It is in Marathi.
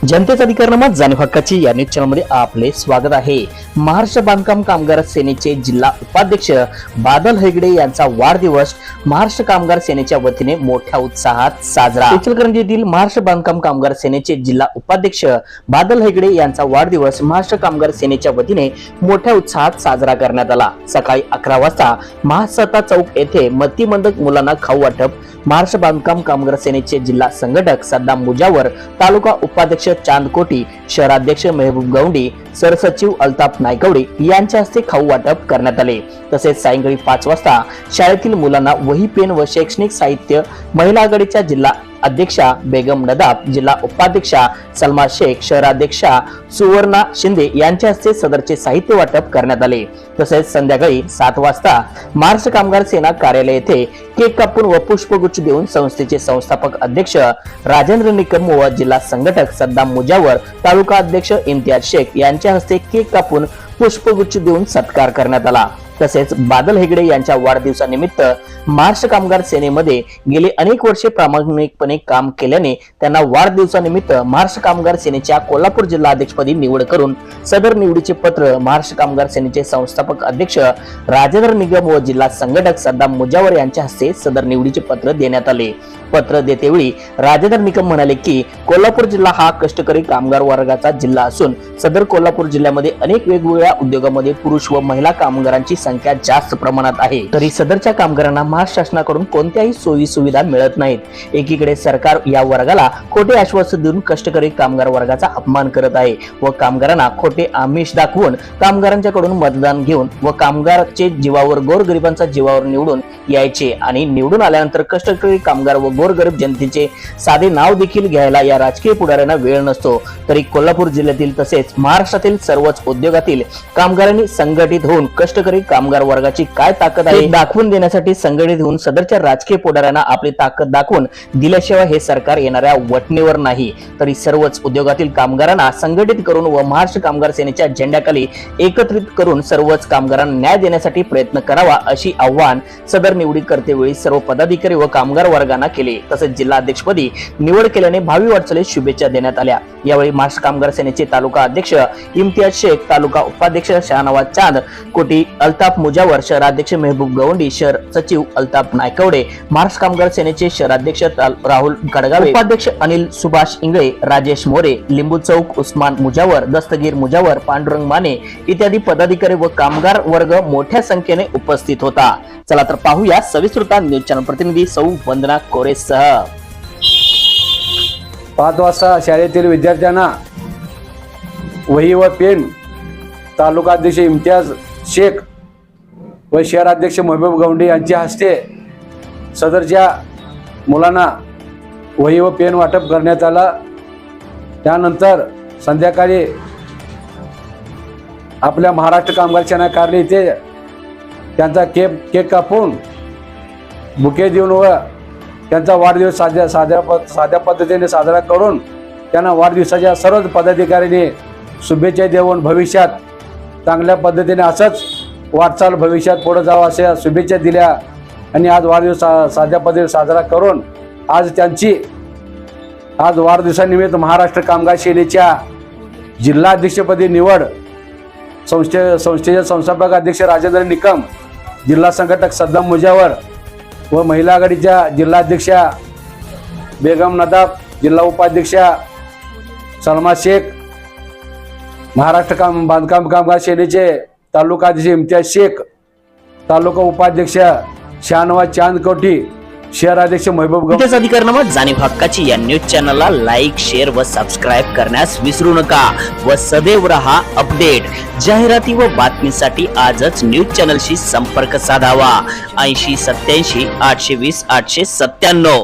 जनतेचा अधिकारनामा जाणीव हक्काची या न्यूज चॅनलमध्ये आपले स्वागत आहे। महाराष्ट्र बांधकाम कामगार सेनेचे जिल्हा उपाध्यक्ष बादल हेगडे यांचा वाढदिवस महाराष्ट्र कामगार सेनेच्या वतीने मोठ्या उत्साहात साजरा। इचलकरंजी येथील महाराष्ट्र बांधकाम कामगार सेनेचे जिल्हा उपाध्यक्ष बादल हेगडे यांचा वाढदिवस महाराष्ट्र कामगार सेनेच्या वतीने मोठ्या उत्साहात साजरा करण्यात आला। सकाळी 11 वाजता महासत्ता चौक येथे मतिमंद मुलांना खाऊ वाटप महाराष्ट्र बांधकाम कामगार सेनेचे जिल्हा संघटक सद्दाम मुजावर, तालुका उपाध्यक्ष चांद कोटी, शहराध्यक्ष मेहबूब गौंडी, सरसचिव अल्ताफ नायकवडे यांच्या हस्ते खाऊ वाटप करण्यात आले। तसेच सायंकाळी 5 वाजता शाळेतील मुलांना वही, पेन व शैक्षणिक साहित्य महिला आघाडीच्या जिल्हा अध्यक्षा बेगम नदाब, जिल्हा उपाध्यक्षा सलमा शेख, शहराध्यक्षा सुवर्णा शिंदे यांच्या हस्ते सदरचे साहित्य वाटप करण्यात आले। तसेच संध्याकाळी 7 वाजता महाराष्ट्र कामगार सेना कार्यालय येथे केक कापून व पुष्पगुच्छ देऊन संस्थेचे संस्थापक अध्यक्ष राजेंद्र निकम व जिल्हा संघटक सद्दाम मुजावर, तालुका अध्यक्ष इम्तियाज शेख यांच्या हस्ते केक कापून पुष्पगुच्छ देऊन सत्कार करण्यात आला। तसेच बादल हेगडे यांच्या वाढदिवसानिमित्त महाराष्ट्र कामगार सेनेमध्ये गेली अनेक वर्षे प्रामाणिकपणे काम केल्याने त्यांना वाढदिवसानिमित्त महाराष्ट्र कामगार सेनेच्या कोल्हापूर जिल्हा अध्यक्षपदी निवड करून सदर निवडीचे पत्र महाराष्ट्र कामगार सेनेचे संस्थापक अध्यक्ष राजेंद्र निकम व जिल्हा संघटक सद्दाम मुजावर यांच्या हस्ते सदर निवडीचे पत्र देण्यात आले। पत्र देतेवेळी राजेंद्र निकम म्हणाले की कोल्हापूर जिल्हा हा कष्टकरी कामगार वर्गाचा जिल्हा असून सदर कोल्हापूर जिल्ह्यामध्ये अनेक वेगवेगळ्या उद्योगांमध्ये पुरुष व महिला कामगारांची संख्या जास्त प्रमाणात आहे, तरी सदरच्या कामगारांना महाराष्ट्र शासनाकडून कोणत्याही सोयी सुविधा मिळत नाहीत। एकीकडे सरकार या वर्गाला खोटे आश्वासन देऊन कष्टकरी कामगार वर्गाचा अपमान करत आहे व कामगारांना खोटे आमिष दाखवून कामगारांच्याकडून मतदान घेऊन व कामगारांचे जीवावर, गोरगरिबांच्या जीवावर निवडून यायचे आणि निवडून आल्यानंतर कष्टकरी कामगार व गोरगरीब जनतेचे साधे नाव देखील घ्यायला या राजकीय पुढाऱ्यांना वेळ नसतो। तरी कोल्हापूर जिल्ह्यातील तसेच महाराष्ट्रातील सर्वच उद्योगातील कामगारांनी संघटित होऊन कष्टकरी कामगार वर्गाची काय ताकद आहे दाखवून देण्यासाठी संघटित होऊन सदरच्या राजकीय पुढाऱ्यांना आपली ताकद दाखवून दिल्याशिवाय हे सरकार येणाऱ्या वटणीवर नाही। तरी सर्वच उद्योगातील कामगारांना संघटित करून व महाराष्ट्र कामगार सेनेच्या झेंड्याखाली एकत्रित करून सर्वच कामगारांना न्याय देण्यासाठी प्रयत्न करावा अशी आव्हान सदर निवडी करतेवेळी सर्व पदाधिकारी व कामगार वर्गांना केले। तसेच जिल्हा अध्यक्षपदी निवड केल्याने भावी वाटचालीस शुभेच्छा देण्यात आल्या। यावेळी महाराष्ट्र कामगार सेनेचे तालुका अध्यक्ष इम्तियाज शेख, तालुका उपाध्यक्ष शाहनवाज चांद कोटी, अल्ताफ मुजावर, शहराध्यक्ष मेहबूब गौंडी, शहर सचिव अल्ताफ नायकवडे, महाराष्ट्र कामगार सेनेचे शहराध्यक्ष राहुल गडगावे, उपाध्यक्ष अनिल सुभाष इंगळे, राजेश मोरे, लिंबू चौक उस्मान मुजावर, दस्तगीर मुजावर, पांडुरंग माने इत्यादी पदाधिकारी व कामगार वर्ग मोठ्या संख्येने उपस्थित होता। चला तर पाहूया सविस्तर न्यूज चॅनल प्रतिनिधी सौ वंदना कोरेसह। 5 वाजता शाळेतील विद्यार्थ्यांना वही व पेन तालुका अध्यक्ष इम्तियाज शेख व शहराध्यक्ष मेहबूब गौंडी यांच्या हस्ते सदरच्या मुलांना वही व पेन वाटप करण्यात आला। त्यानंतर संध्याकाळी आपल्या महाराष्ट्र कामगार सेना कार्यालय येथे त्यांचा केक कापून बुके देऊन व त्यांचा वाढदिवस साध्या पद्धतीने साजरा करून त्यांना वाढदिवसाच्या सर्व पदाधिकाऱ्यांनी शुभेच्छा देऊन भविष्यात चांगल्या पद्धतीने असंच वाटचाल भविष्यात पुढे जावं अशा शुभेच्छा दिल्या आणि आज वाढदिवस साध्या पद्धतीने साजरा करून आज वाढदिवसानिमित्त महाराष्ट्र कामगार सेनेच्या जिल्हा अध्यक्षपदी निवड संस्थेचे संस्थापक अध्यक्ष राजेंद्र निकम, जिल्हा संघटक सद्दाम मुजावर व महिला आघाडीच्या जिल्हा अध्यक्षा बेगम नदाब, जिल्हा उपाध्यक्षा सलमा शेख, महाराष्ट्र बांधकाम कामगार सेनेचे तालुका अध्यक्ष इम्तियाज शेख, तालुका उपाध्यक्ष शाहनवाज चांद कोटी, शहराध्यक्ष मेहबूब गौंडी। जनतेचा अधिकारनामा जाणीव हक्काची या न्यूज चॅनलला लाईक, शेअर व सबस्क्राईब करण्यास विसरू नका व सदैव रहा अपडेट। जाहिराती व बातमीसाठी आजच न्यूज चॅनलशी संपर्क साधावा। 80 87 820 897।